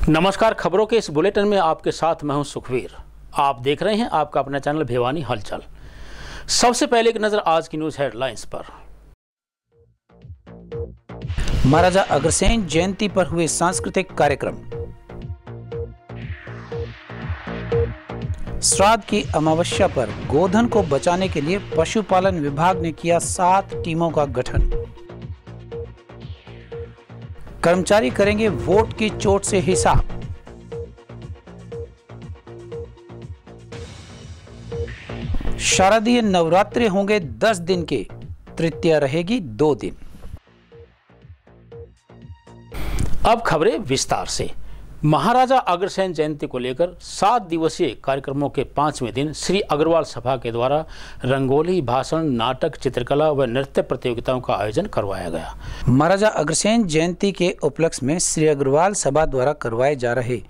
नमस्कार। खबरों के इस बुलेटिन में आपके साथ मैं हूं सुखवीर। आप देख रहे हैं आपका अपना चैनल भिवानी हलचल। सबसे पहले एक नजर आज की न्यूज हेडलाइंस पर। महाराजा अग्रसेन जयंती पर हुए सांस्कृतिक कार्यक्रम। श्राद्ध की अमावस्या पर गोधन को बचाने के लिए पशुपालन विभाग ने किया 7 टीमों का गठन। कर्मचारी करेंगे वोट की चोट से हिसाब। शारदीय नवरात्रि होंगे 10 दिन के, तृतीया रहेगी 2 दिन। अब खबरें विस्तार से। महाराजा अग्रसेन जयंती को लेकर 7 दिवसीय कार्यक्रमों के 5वें दिन श्री अग्रवाल सभा के द्वारा रंगोली, भाषण, नाटक, चित्रकला व नृत्य प्रतियोगिताओं का आयोजन करवाया गया। महाराजा अग्रसेन जयंती के उपलक्ष्य में श्री अग्रवाल सभा द्वारा करवाए जा रहे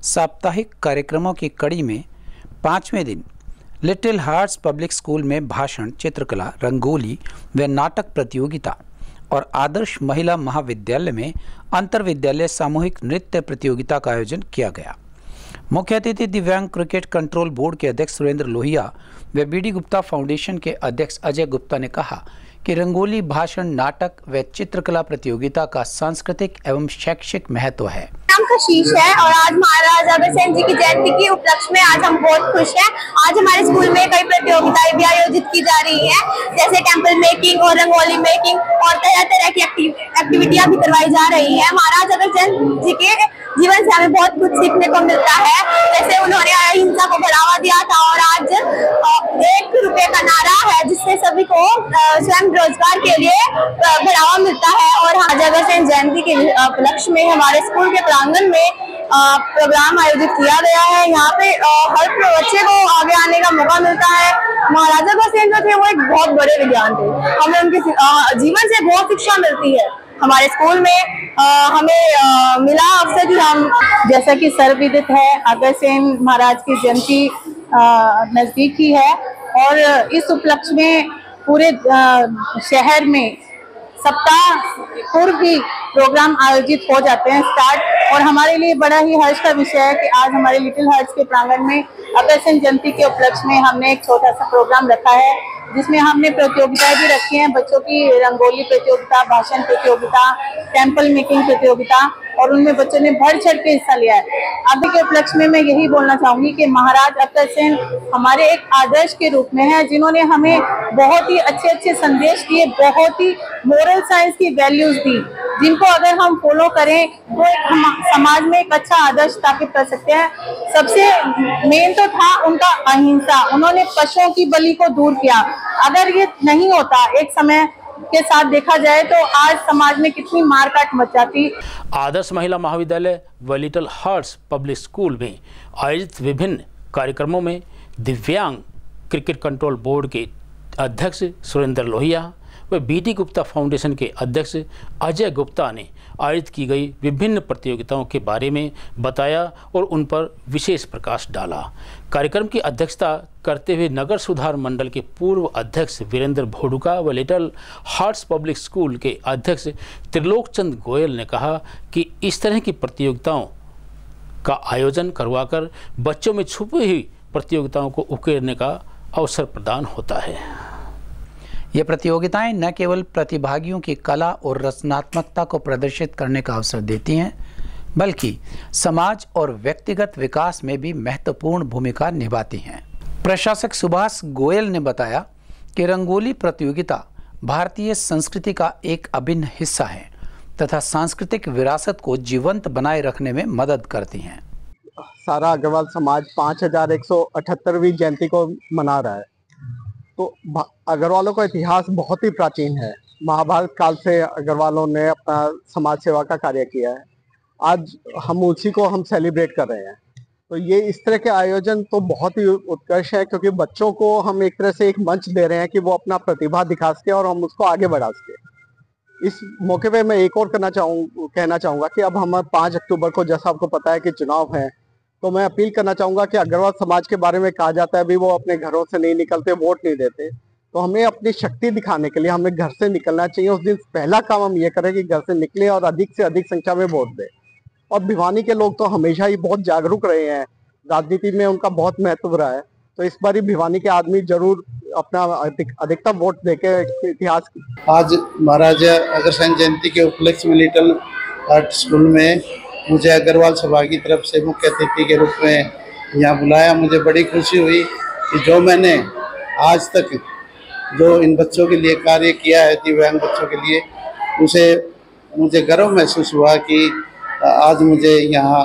साप्ताहिक कार्यक्रमों की कड़ी में 5वें दिन लिटिल हार्ट्स पब्लिक स्कूल में भाषण, चित्रकला, रंगोली व नाटक प्रतियोगिता और आदर्श महिला महाविद्यालय में अंतर विद्यालय सामूहिक नृत्य प्रतियोगिता का आयोजन किया गया। मुख्य अतिथि दिव्यांग क्रिकेट कंट्रोल बोर्ड के अध्यक्ष सुरेंद्र लोहिया व बीडी गुप्ता फाउंडेशन के अध्यक्ष अजय गुप्ता ने कहा कि रंगोली, भाषण, नाटक व चित्रकला प्रतियोगिता का सांस्कृतिक एवं शैक्षिक महत्व है। नाम कशीश है और आज महाराजा अग्रसेन जी की जयंती के उपलक्ष्य में आज हम बहुत खुश हैं। आज हमारे स्कूल में कई प्रतियोगिताएं भी आयोजित की जा रही हैं, जैसे टेम्पल मेकिंग और रंगोली मेकिंग और तरह तरह की एक्टिविटियां भी करवाई जा रही हैं। महाराजा अग्रसेन जी के जीवन से हमें बहुत कुछ सीखने को मिलता है। जैसे उन्होंने अहिंसा को बढ़ावा दिया था और आज 1 रुपए का नारा है जिससे सभी को स्वयं रोजगार के लिए बढ़ावा मिलता है। और महाराजा अग्रसेन जयंती के उपलक्ष्य में हमारे स्कूल के प्रांगण में प्रोग्राम आयोजित किया गया है। यहाँ पे हर बच्चे को आगे आने का मौका मिलता है। महाराजा अग्रसेन जो थे वो एक बहुत बड़े विद्वान थे। हमें उनके जीवन से बहुत शिक्षा मिलती है। हमारे स्कूल में हमें मिला अवसर कि हम, जैसा कि सर्वविदित है, अग्रसेन महाराज की जयंती नजदीक ही है और इस उपलक्ष्य में पूरे शहर में सप्ताह पूर्व ही प्रोग्राम आयोजित हो जाते हैं स्टार्ट। और हमारे लिए बड़ा ही हर्ष का विषय है कि आज हमारे लिटिल हार्ट्स के प्रांगण में अग्रसेन जयंती के उपलक्ष्य में हमने एक छोटा सा प्रोग्राम रखा है जिसमें हमने प्रतियोगिताएं भी रखी हैं। बच्चों की रंगोली प्रतियोगिता, भाषण प्रतियोगिता, टेम्पल मेकिंग प्रतियोगिता और उनमें बच्चों ने बढ़ चढ़ के हिस्सा लिया है। अभी के उपलक्ष्य में मैं यही बोलना चाहूंगी कि महाराज अग्रसेन हमारे एक आदर्श के रूप में है, जिन्होंने हमें बहुत ही अच्छे संदेश दिए, बहुत ही मोरल साइंस की वैल्यूज दी, जिनको अगर हम फॉलो करें तो हम समाज में एक अच्छा आदर्श स्थापित कर सकते हैं। सबसे मेन तो था उनका अहिंसा। उन्होंने पशुओं की बलि को दूर किया। अगर ये नहीं होता, एक समय के साथ देखा जाए तो आज समाज में कितनी मारकाट मच जाती। आदर्श महिला महाविद्यालय व लिटिल हार्ट्स पब्लिक स्कूल में आयोजित विभिन्न कार्यक्रमों में दिव्यांग क्रिकेट कंट्रोल बोर्ड के अध्यक्ष सुरेंद्र लोहिया व बीडी गुप्ता फाउंडेशन के अध्यक्ष अजय गुप्ता ने आयोजित की गई विभिन्न प्रतियोगिताओं के बारे में बताया और उन पर विशेष प्रकाश डाला। कार्यक्रम की अध्यक्षता करते हुए नगर सुधार मंडल के पूर्व अध्यक्ष वीरेंद्र भोडुका व लिटिल हार्ट्स पब्लिक स्कूल के अध्यक्ष त्रिलोक चंद गोयल ने कहा कि इस तरह की प्रतियोगिताओं का आयोजन करवाकर बच्चों में छुपी हुई प्रतियोगिताओं को उकेरने का अवसर प्रदान होता है। ये प्रतियोगिताएं न केवल प्रतिभागियों की कला और रचनात्मकता को प्रदर्शित करने का अवसर देती हैं, बल्कि समाज और व्यक्तिगत विकास में भी महत्वपूर्ण भूमिका निभाती हैं। प्रशासक सुभाष गोयल ने बताया कि रंगोली प्रतियोगिता भारतीय संस्कृति का एक अभिन्न हिस्सा है तथा सांस्कृतिक विरासत को जीवंत बनाए रखने में मदद करती हैं। सारा अग्रवाल समाज 5178वीं जयंती को मना रहा है। तो अग्रवालों का इतिहास बहुत ही प्राचीन है। महाभारत काल से अग्रवालों ने अपना समाज सेवा का कार्य किया है। आज हम उसी को हम सेलिब्रेट कर रहे हैं। तो ये इस तरह के आयोजन तो बहुत ही उत्कृष्ट है, क्योंकि बच्चों को हम एक तरह से एक मंच दे रहे हैं कि वो अपना प्रतिभा दिखा सके और हम उसको आगे बढ़ा सके। इस मौके पे मैं एक और कहना चाहूँगा कि अब हम 5 अक्टूबर को, जैसा आपको पता है कि चुनाव है, तो मैं अपील करना चाहूंगा कि अग्रवाल समाज के बारे में कहा जाता है अभी वो अपने घरों से नहीं निकलते, वोट नहीं देते। तो हमें अपनी शक्ति दिखाने के लिए हमें घर से निकलना चाहिए। उस दिन पहला काम हम ये करें कि घर से निकले और अधिक से अधिक संख्या में वोट दें। और भिवानी के लोग तो हमेशा ही बहुत जागरूक रहे हैं, राजनीति में उनका बहुत महत्व रहा है। तो इस बार ही भिवानी के आदमी जरूर अपना अधिकतम वोट देके इतिहास की। आज महाराजा अग्रसेन जयंती के उपलक्ष्य में लिटिल हार्ट स्कूल में मुझे अग्रवाल सभा की तरफ से मुख्य अतिथि के रूप में यहाँ बुलाया। मुझे बड़ी खुशी हुई कि जो मैंने आज तक जो इन बच्चों के लिए कार्य किया है, दिव्यांग बच्चों के लिए, उसे मुझे गर्व महसूस हुआ कि आज मुझे यहाँ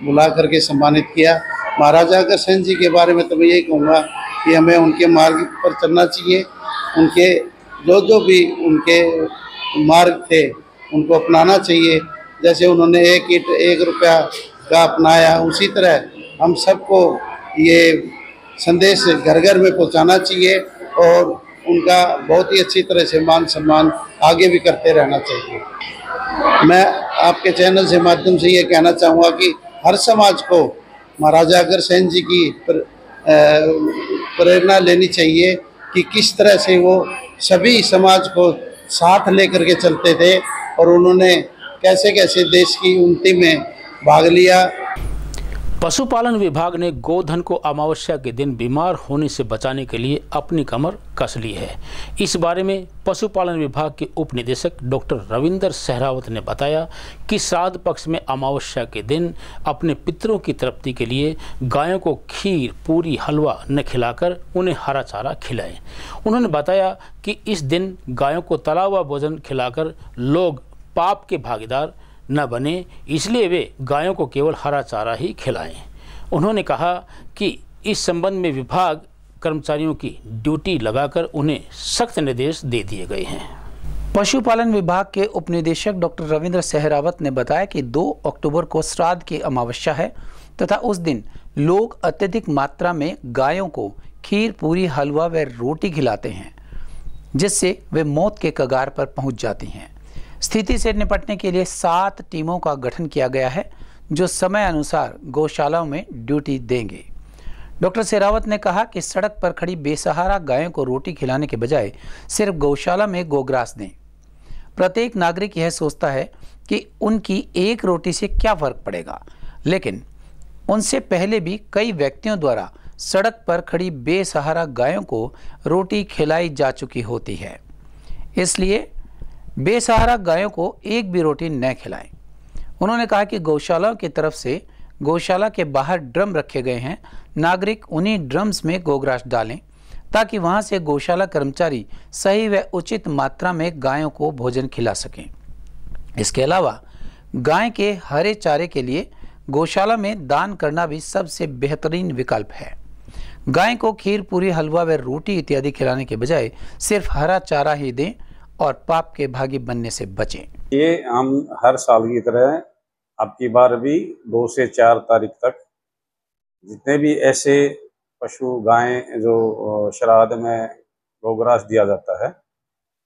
बुला करके सम्मानित किया। महाराजा अग्रसेन जी के बारे में तो मैं यही कहूँगा कि हमें उनके मार्ग पर चलना चाहिए। उनके जो भी उनके मार्ग थे उनको अपनाना चाहिए। जैसे उन्होंने एक रुपया का अपनाया, उसी तरह हम सबको ये संदेश घर घर में पहुंचाना चाहिए और उनका बहुत ही अच्छी तरह से मान सम्मान आगे भी करते रहना चाहिए। मैं आपके चैनल से माध्यम से ये कहना चाहूँगा कि हर समाज को महाराजा अग्रसेन जी की प्रेरणा लेनी चाहिए कि किस तरह से वो सभी समाज को साथ लेकर के चलते थे और उन्होंने कैसे कैसे देश की उन्नति में भाग लिया। पशुपालन विभाग ने गोधन को अमावस्या के दिन बीमार होने से बचाने के लिए अपनी कमर कस ली है। इस बारे में पशुपालन विभाग के उप निदेशक डॉक्टर रविंदर सहरावत ने बताया कि श्राद्ध पक्ष में अमावस्या के दिन अपने पितरों की तृप्ति के लिए गायों को खीर, पूरी, हलवा न खिलाकर उन्हें हरा चारा खिलाएं। उन्होंने बताया कि इस दिन गायों को तला हुआ भोजन खिलाकर लोग पाप के भागीदार न बने, इसलिए वे गायों को केवल हरा चारा ही खिलाएं। उन्होंने कहा कि इस संबंध में विभाग कर्मचारियों की ड्यूटी लगाकर उन्हें सख्त निर्देश दे दिए गए हैं। पशुपालन विभाग के उप निदेशक डॉक्टर रविंद्र सहरावत ने बताया कि 2 अक्टूबर को श्राद्ध की अमावस्या है तथा उस दिन लोग अत्यधिक मात्रा में गायों को खीर, पूरी, हलवा व रोटी खिलाते हैं, जिससे वे मौत के कगार पर पहुंच जाती हैं। स्थिति से निपटने के लिए 7 टीमों का गठन किया गया है जो समय अनुसार गौशालाओं में ड्यूटी देंगे। डॉक्टर शेरावत ने कहा कि सड़क पर खड़ी बेसहारा गायों को रोटी खिलाने के बजाय सिर्फ गौशाला में गोग्रास दें। प्रत्येक नागरिक यह सोचता है कि उनकी एक रोटी से क्या फर्क पड़ेगा, लेकिन उनसे पहले भी कई व्यक्तियों द्वारा सड़क पर खड़ी बेसहारा गायों को रोटी खिलाई जा चुकी होती है। इसलिए बेसहारा गायों को एक भी रोटी न खिलाएं। उन्होंने कहा कि गौशालाओं की तरफ से गौशाला के बाहर ड्रम रखे गए हैं, नागरिक उन्हीं ड्रम्स में गोग्रास डालें ताकि वहां से गौशाला कर्मचारी सही व उचित मात्रा में गायों को भोजन खिला सकें। इसके अलावा गाय के हरे चारे के लिए गौशाला में दान करना भी सबसे बेहतरीन विकल्प है। गाय को खीर, पूरी, हलवा व रोटी इत्यादि खिलाने के बजाय सिर्फ हरा चारा ही दें और पाप के भागी बनने से बचें। ये हम हर साल की तरह अब की बार भी 2 से 4 तारीख तक जितने भी ऐसे पशु गायें जो श्राद्ध में गोग्रास दिया जाता है,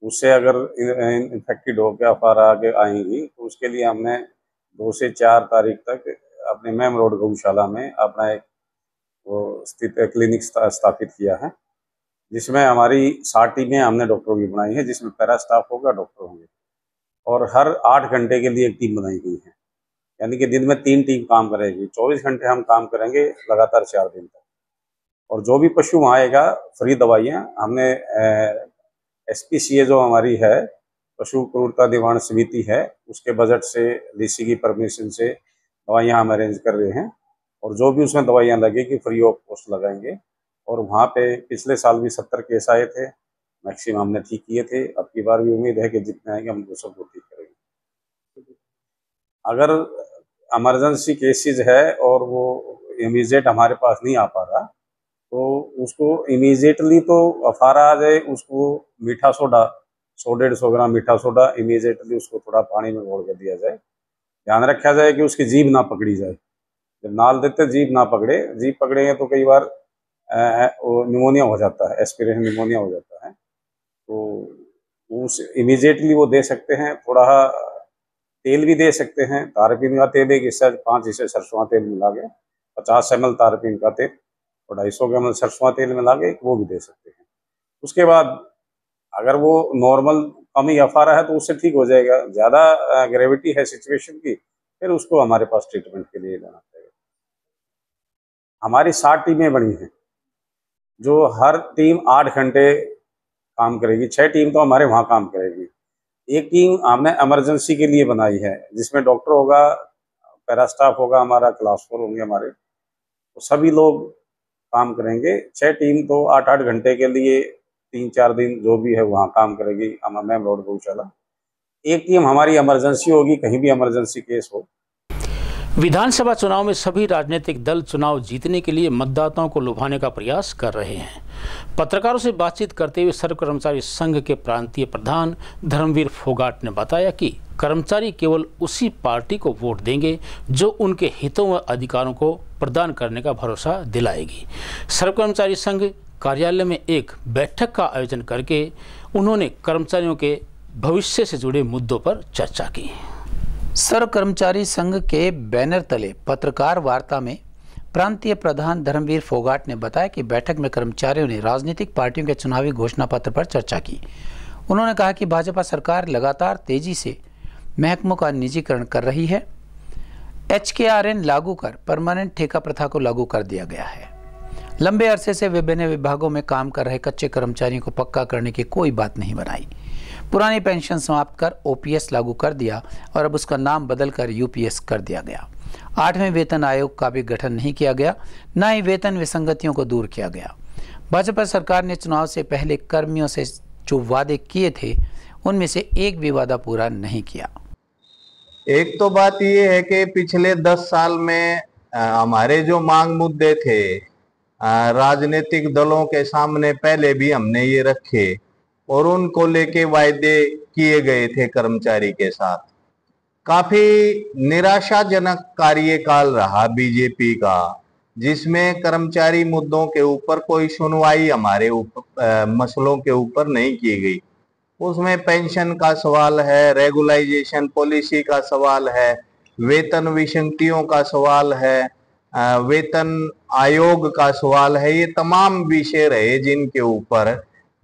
उससे अगर इन्फेक्टेड होकर अफारा आगे आएंगी तो उसके लिए हमने 2 से 4 तारीख तक अपने मेम रोड गौशाला में अपना एक स्थित क्लिनिक स्थापित किया है, जिसमें हमारी 60 टीमें हमने डॉक्टरों की बनाई है, जिसमें पैरा स्टाफ होगा, डॉक्टर होंगे और हर 8 घंटे के लिए एक टीम बनाई गई है। यानी कि दिन में 3 टीम काम करेगी, 24 घंटे हम काम करेंगे लगातार 4 दिन तक। और जो भी पशु वहाँ आएगा फ्री दवाइयाँ हमने SPCA जो हमारी है पशु क्रूरता निवारण समिति है, उसके बजट से DC की परमिशन से दवाइयाँ हम अरेंज कर रहे हैं और जो भी उसमें दवाइयाँ लगेगी फ्री ऑफ कॉस्ट लगाएंगे। और वहाँ पे पिछले साल भी 70 केस आए थे, मैक्सिमम हमने ठीक किए थे। अब की बार भी उम्मीद है कि जितने आएंगे हम सबको ठीक करेंगे। अगर इमरजेंसी केसेस है और वो इमीडिएट हमारे पास नहीं आ पा रहा तो उसको इमीडिएटली तो अफारा आ जाए, उसको मीठा सोडा 100-150 ग्राम मीठा सोडा इमीडिएटली उसको थोड़ा पानी में घोल के दिया जाए। ध्यान रखा जाए कि उसकी जीभ ना पकड़ी जाए। जब नाल देते जीभ ना पकड़े, जीभ पकड़ेंगे तो कई बार निमोनिया हो जाता है, एस्पिरेशन निमोनिया हो जाता है। तो उस इमीडिएटली वो दे सकते हैं। थोड़ा तेल भी दे सकते हैं, तारपीन का तेल एक हिस्सा 5 हिस्से सरसों तेल मिला के 50 ml तारपीन का तेल और 250 ml सरसों तेल मिला के वो भी दे सकते हैं। उसके बाद अगर वो नॉर्मल कम ही अफारा है तो उससे ठीक हो जाएगा। ज़्यादा ग्रेविटी है सिचुएशन की फिर उसको हमारे पास ट्रीटमेंट के लिए लाना पड़ेगा। हमारी 60 टीमें बनी हैं, जो हर टीम 8 घंटे काम करेगी। 6 टीम तो हमारे वहाँ काम करेगी। एक टीम हमने इमरजेंसी के लिए बनाई है, जिसमें डॉक्टर होगा, पैरा स्टाफ होगा, हमारा क्लास 4 होंगे हमारे, तो सभी लोग काम करेंगे। 6 टीम तो 8-8 घंटे के लिए 3-4 दिन जो भी है वहाँ काम करेगी मैम रोड गौशाला। एक टीम हमारी इमरजेंसी होगी, कहीं भी इमरजेंसी केस हो। विधानसभा चुनाव में सभी राजनीतिक दल चुनाव जीतने के लिए मतदाताओं को लुभाने का प्रयास कर रहे हैं। पत्रकारों से बातचीत करते हुए सर्व कर्मचारी संघ के प्रांतीय प्रधान धर्मवीर फोगाट ने बताया कि कर्मचारी केवल उसी पार्टी को वोट देंगे जो उनके हितों व अधिकारों को प्रदान करने का भरोसा दिलाएगी। सर्व कर्मचारी संघ कार्यालय में एक बैठक का आयोजन करके उन्होंने कर्मचारियों के भविष्य से जुड़े मुद्दों पर चर्चा की। सर्व कर्मचारी संघ के बैनर तले पत्रकार वार्ता में प्रांतीय प्रधान धर्मवीर फोगाट ने बताया कि बैठक में कर्मचारियों ने राजनीतिक पार्टियों के चुनावी घोषणा पत्र पर चर्चा की। उन्होंने कहा कि भाजपा सरकार लगातार तेजी से महकमों का निजीकरण कर रही है। HKRN लागू कर परमानेंट ठेका प्रथा को लागू कर दिया गया है। लंबे अरसे से विभिन्न विभागों में काम कर रहे कच्चे कर्मचारियों को पक्का करने की कोई बात नहीं बनाई। पुरानी पेंशन समाप्त कर OPS लागू कर दिया और अब उसका नाम बदलकर UPS कर दिया गया। 8वें वेतन आयोग का भी गठन नहीं किया गया, न ही वेतन विसंगतियों को दूर किया गया। भाजपा सरकार ने चुनाव से पहले कर्मियों से जो वादे किए थे उनमें से एक भी वादा पूरा नहीं किया। एक तो बात ये है कि पिछले 10 साल में हमारे जो मांग मुद्दे थे राजनीतिक दलों के सामने पहले भी हमने ये रखे और उनको लेके वायदे किए गए थे कर्मचारी के साथ। काफी निराशाजनक कार्यकाल रहा बीजेपी का, जिसमें कर्मचारी मुद्दों के ऊपर कोई सुनवाई हमारे मसलों के ऊपर नहीं की गई। उसमें पेंशन का सवाल है, रेगुलाइजेशन पॉलिसी का सवाल है, वेतन विसंगतियों का सवाल है, वेतन आयोग का सवाल है। ये तमाम विषय रहे जिनके ऊपर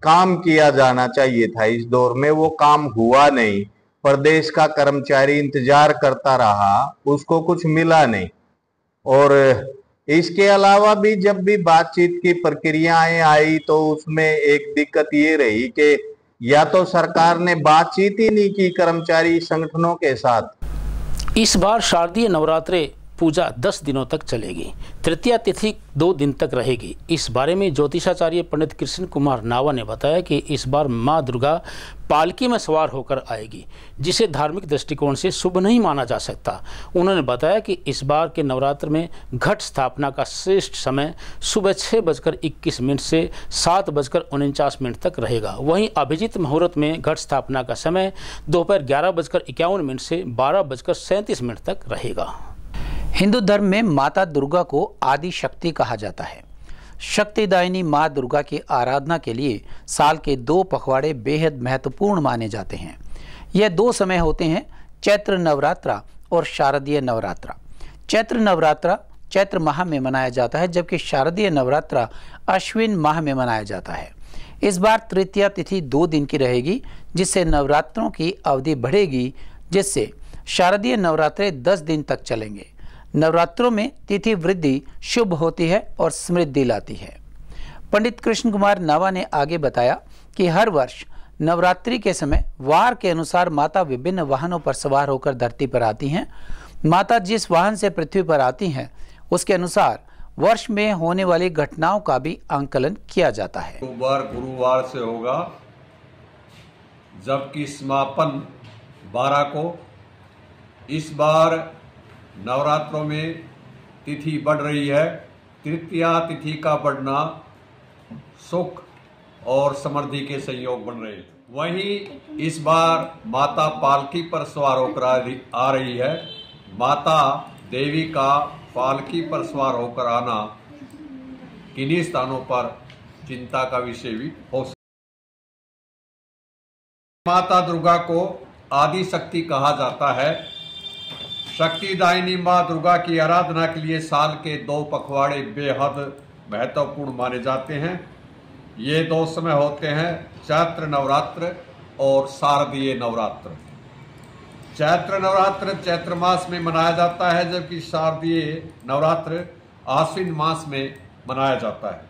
काम किया जाना चाहिए था। इस दौर में वो काम हुआ नहीं। प्रदेश का कर्मचारी इंतजार करता रहा, उसको कुछ मिला नहीं। और इसके अलावा भी जब भी बातचीत की प्रक्रियाएं आई तो उसमें एक दिक्कत ये रही कि या तो सरकार ने बातचीत ही नहीं की कर्मचारी संगठनों के साथ। इस बार शारदीय नवरात्रे पूजा 10 दिनों तक चलेगी। तृतीया तिथि 2 दिन तक रहेगी। इस बारे में ज्योतिषाचार्य पंडित कृष्ण कुमार नावा ने बताया कि इस बार मां दुर्गा पालकी में सवार होकर आएगी, जिसे धार्मिक दृष्टिकोण से शुभ नहीं माना जा सकता। उन्होंने बताया कि इस बार के नवरात्र में घट स्थापना का श्रेष्ठ समय सुबह 6:21 से 7:49 तक रहेगा। वहीं अभिजीत मुहूर्त में घट स्थापना का समय दोपहर 11:51 से 12:37 तक रहेगा। हिंदू धर्म में माता दुर्गा को आदि शक्ति कहा जाता है। शक्तिदायिनी माँ दुर्गा की आराधना के लिए साल के 2 पखवाड़े बेहद महत्वपूर्ण माने जाते हैं। यह 2 समय होते हैं, चैत्र नवरात्रा और शारदीय नवरात्रा। चैत्र नवरात्रा चैत्र माह में मनाया जाता है, जबकि शारदीय नवरात्रा अश्विन माह में मनाया जाता है। इस बार तृतीया तिथि 2 दिन की रहेगी, जिससे नवरात्रों की अवधि बढ़ेगी, जिससे शारदीय नवरात्रे 10 दिन तक चलेंगे। नवरात्रों में तिथि वृद्धि शुभ होती है और समृद्धि लाती है। पंडित कृष्ण कुमार नावा ने आगे बताया कि हर वर्ष नवरात्रि के समय वार के अनुसार माता विभिन्न वाहनों पर सवार होकर धरती पर आती हैं। माता जिस वाहन से पृथ्वी पर आती हैं, उसके अनुसार वर्ष में होने वाली घटनाओं का भी आंकलन किया जाता है। गुरुवार से होगा, जबकि समापन 12 को। इस बार नवरात्रों में तिथि बढ़ रही है। तृतीया तिथि का बढ़ना सुख और समृद्धि के संयोग बन रहे हैं। वहीं इस बार माता पालकी पर सवार होकर आ रही है। माता देवी का पालकी पर सवार होकर आना किन्हीं स्थानों पर चिंता का विषय भी हो सकता है। माता दुर्गा को आदि शक्ति कहा जाता है। शक्तिदायिनी मां दुर्गा की आराधना के लिए साल के 2 पखवाड़े बेहद महत्वपूर्ण माने जाते हैं। ये 2 समय होते हैं, चैत्र नवरात्र और शारदीय नवरात्र। चैत्र नवरात्र चैत्र मास में मनाया जाता है, जबकि शारदीय नवरात्र आश्विन मास में मनाया जाता है।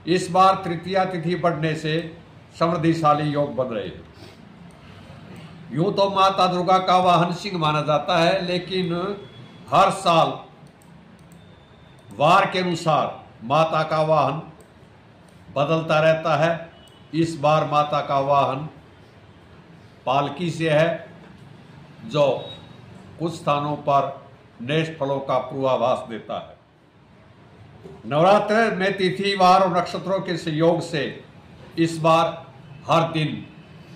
इस बार तृतीया तिथि बढ़ने से समृद्धिशाली योग बन रहे हैं। यूं तो माता दुर्गा का वाहन सिंह माना जाता है, लेकिन हर साल वार के अनुसार माता का वाहन बदलता रहता है। इस बार माता का वाहन पालकी से है, जो कुछ स्थानों पर नेत्र फलों का पूर्वाभास देता है। नवरात्र में तिथि वार और नक्षत्रों के सहयोग से इस बार हर दिन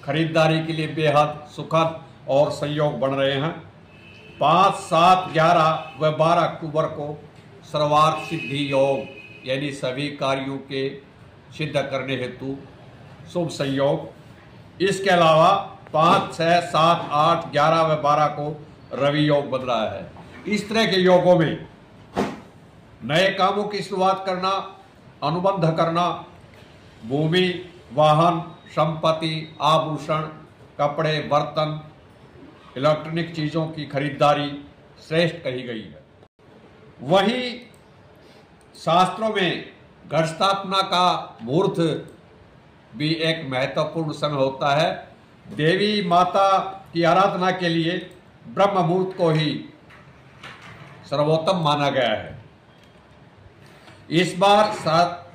खरीदारी के लिए बेहद सुखद और संयोग बन रहे हैं। 5, 7, 11 व 12 अक्टूबर को सर्वार्थ सिद्धि योग यानी सभी कार्यों के सिद्ध करने हेतु शुभ संयोग। इसके अलावा 5, 6, 7, 8, 11 व 12 को रवि योग बन रहा है। इस तरह के योगों में नए कामों की शुरुआत करना, अनुबंध करना, भूमि, वाहन, संपत्ति, आभूषण, कपड़े, बर्तन, इलेक्ट्रॉनिक चीज़ों की खरीदारी श्रेष्ठ कही गई है। वहीं शास्त्रों में घट स्थापना का मुहूर्त भी एक महत्वपूर्ण समय होता है। देवी माता की आराधना के लिए ब्रह्म मुहूर्त को ही सर्वोत्तम माना गया है। इस बार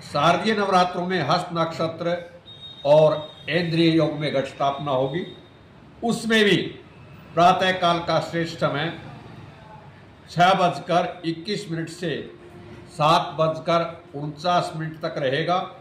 शारदीय नवरात्रों में हस्त नक्षत्र और इंद्रिय योग में घट स्थापना होगी। उसमें भी प्रातःकाल का श्रेष्ठ समय 6:21 से 7:49 तक रहेगा।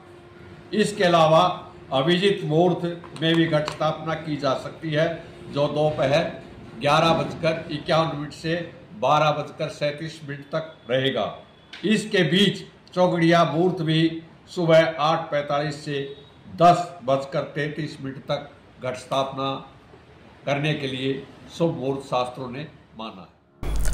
इसके अलावा अभिजीत मुहूर्त में भी घट स्थापना की जा सकती है, जो दोपहर 11:51 से 12:37 तक रहेगा। इसके बीच चौगड़िया मुहूर्त भी सुबह 8:45 से 10:33 तक घट स्थापना करने के लिए शुभ मुहूर्त शास्त्रों ने माना है।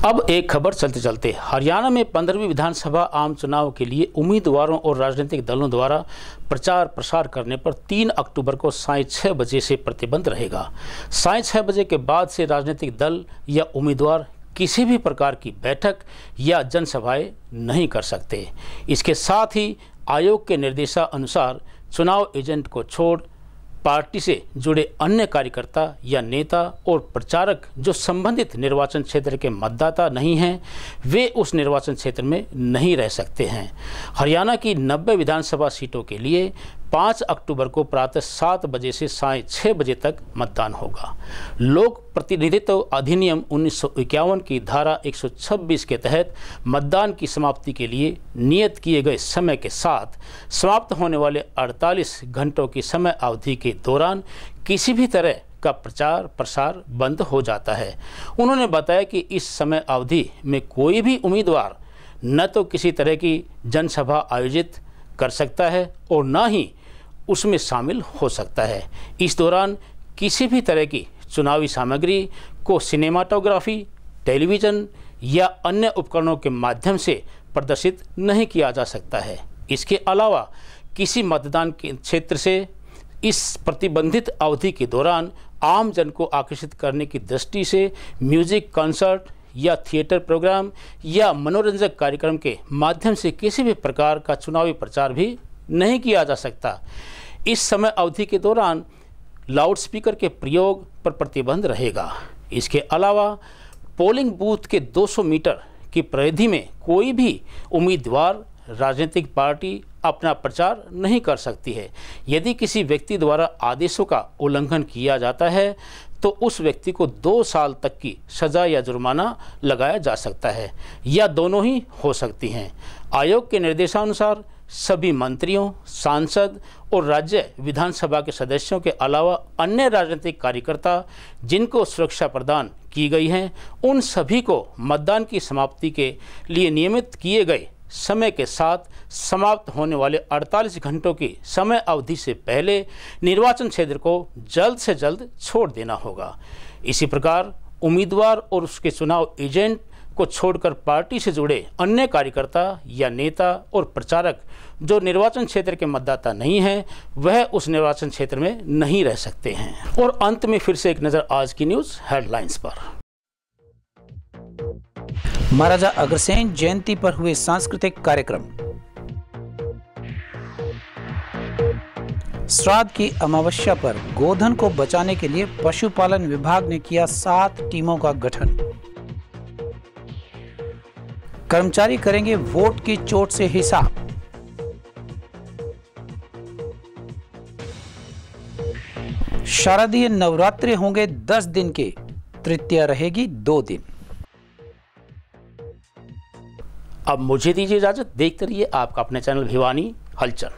अब एक खबर चलते चलते, हरियाणा में 15वीं विधानसभा आम चुनाव के लिए उम्मीदवारों और राजनीतिक दलों द्वारा प्रचार प्रसार करने पर 3 अक्टूबर को सायं 6 बजे से प्रतिबंध रहेगा। सायं 6 बजे के बाद से राजनीतिक दल या उम्मीदवार किसी भी प्रकार की बैठक या जनसभाएं नहीं कर सकते। इसके साथ ही आयोग के निर्देशानुसार चुनाव एजेंट को छोड़ पार्टी से जुड़े अन्य कार्यकर्ता या नेता और प्रचारक जो संबंधित निर्वाचन क्षेत्र के मतदाता नहीं हैं, वे उस निर्वाचन क्षेत्र में नहीं रह सकते हैं। हरियाणा की 90 विधानसभा सीटों के लिए 5 अक्टूबर को प्रातः 7 बजे से सायं 6 बजे तक मतदान होगा। लोक प्रतिनिधित्व अधिनियम 1951 की धारा 126 के तहत मतदान की समाप्ति के लिए नियत किए गए समय के साथ समाप्त होने वाले 48 घंटों की समय अवधि के दौरान किसी भी तरह का प्रचार प्रसार बंद हो जाता है। उन्होंने बताया कि इस समय अवधि में कोई भी उम्मीदवार न तो किसी तरह की जनसभा आयोजित कर सकता है और न ही उसमें शामिल हो सकता है। इस दौरान किसी भी तरह की चुनावी सामग्री को सिनेमाटोग्राफी, टेलीविज़न या अन्य उपकरणों के माध्यम से प्रदर्शित नहीं किया जा सकता है। इसके अलावा किसी मतदान के क्षेत्र से इस प्रतिबंधित अवधि के दौरान आम जन को आकर्षित करने की दृष्टि से म्यूजिक कॉन्सर्ट या थिएटर प्रोग्राम या मनोरंजक कार्यक्रम के माध्यम से किसी भी प्रकार का चुनावी प्रचार भी नहीं किया जा सकता। इस समय अवधि के दौरान लाउडस्पीकर के प्रयोग पर प्रतिबंध रहेगा। इसके अलावा पोलिंग बूथ के 200 मीटर की परिधि में कोई भी उम्मीदवार, राजनीतिक पार्टी अपना प्रचार नहीं कर सकती है। यदि किसी व्यक्ति द्वारा आदेशों का उल्लंघन किया जाता है तो उस व्यक्ति को 2 साल तक की सज़ा या जुर्माना लगाया जा सकता है या दोनों ही हो सकती हैं। आयोग के निर्देशानुसार सभी मंत्रियों, सांसद और राज्य विधानसभा के सदस्यों के अलावा अन्य राजनीतिक कार्यकर्ता जिनको सुरक्षा प्रदान की गई है, उन सभी को मतदान की समाप्ति के लिए नियमित किए गए समय के साथ समाप्त होने वाले 48 घंटों की समय अवधि से पहले निर्वाचन क्षेत्र को जल्द से जल्द छोड़ देना होगा। इसी प्रकार उम्मीदवार और उसके चुनाव एजेंट को छोड़कर पार्टी से जुड़े अन्य कार्यकर्ता या नेता और प्रचारक जो निर्वाचन क्षेत्र के मतदाता नहीं हैं, वह उस निर्वाचन क्षेत्र में नहीं रह सकते हैं। और अंत में फिर से एक नज़र आज की न्यूज़ हेडलाइंस पर। महाराजा अग्रसेन जयंती पर हुए सांस्कृतिक कार्यक्रम। श्राद्ध की अमावस्या पर गोधन को बचाने के लिए पशुपालन विभाग ने किया 7 टीमों का गठन। कर्मचारी करेंगे वोट की चोट से हिसाब। शारदीय नवरात्रि होंगे 10 दिन के, तृतीया रहेगी 2 दिन। अब मुझे दीजिए इजाजत। देखते रहिए आपका अपने चैनल भिवानी हलचल।